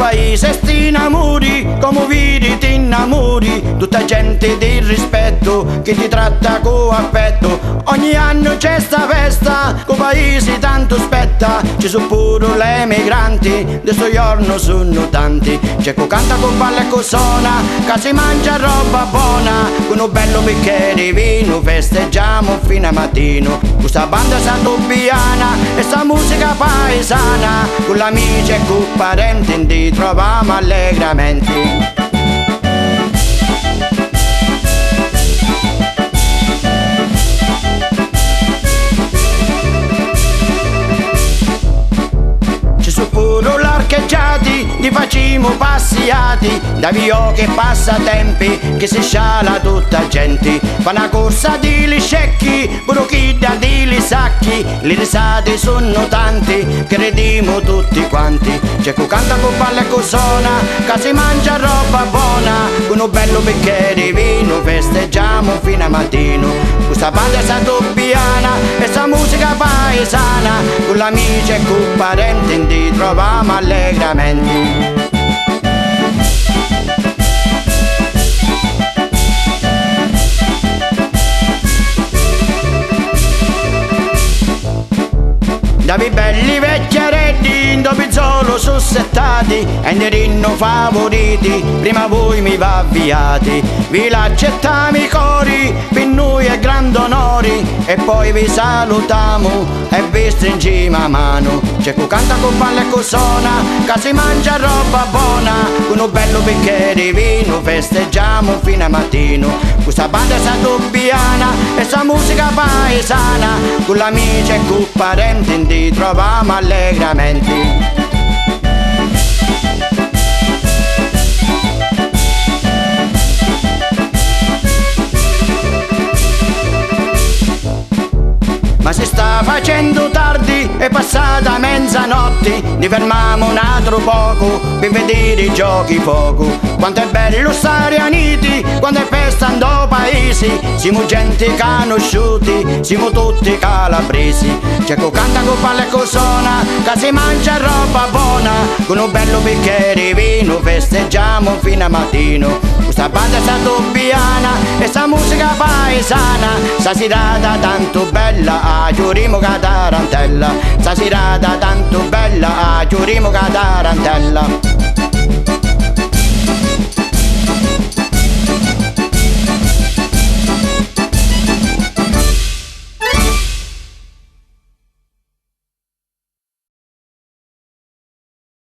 paese sti innamori, come vedi ti innamori, tutta gente di rispetto che ti tratta con affetto. Ogni anno c'è sta festa, co paese tanto spetta, ci sono pure le migranti, de sto giorno sono tanti. C'è co canta, co balla e co suona, che si mangia roba buona, con un bello bicchiere di vino festeggiamo fino a mattino. Questa banda santobiana e sta musica paesana, con l'amici e con parenti ti troviamo allegramente. Ti facciamo passiati da vio che passatempi, che si sciala tutta gente. Fa una corsa di li scecchi, pure chi da di li sacchi, le risate sono tanti, crediamo tutti quanti. C'è chi canta con balla e con suona, che si mangia roba buona, con un bello bicchiere di vino festeggiamo fino a mattino. Questa banda è santobiana e sta musica paesana, con l'amici e con parenti ti troviamo allegramente. Davi belli vecchieretti, dopo solo sussettati, e ne favoriti, prima voi mi va avviati. Vi l'accettiamo i cori, per noi è grande onori, e poi vi salutiamo e vi stringiamo a mano. C'è chi canta con balla e con suona, che si mangia roba buona, con un bello bicchiere di vino festeggiamo fino a mattino. Questa banda è santobiana e sta musica paesana, con l'amici e con parenti ti troviamo allegramente. Ma si sta facendo tardi, è passata mezzanotte, ne fermiamo un altro poco per vedere i giochi fuoco. Quanto è bello stare uniti, quando è festa ando paesi, siamo gente conosciuti, siamo tutti calabresi. C'è chi canta con balla e con suona, che si mangia roba buona, con un bello bicchiere di vino festeggiamo fino a mattino. Questa banda è santobiana e sta musica paesana, sta serata tanto bella, giuriamo che tarantella, sta serata tanto bella, giuriamo che tarantella.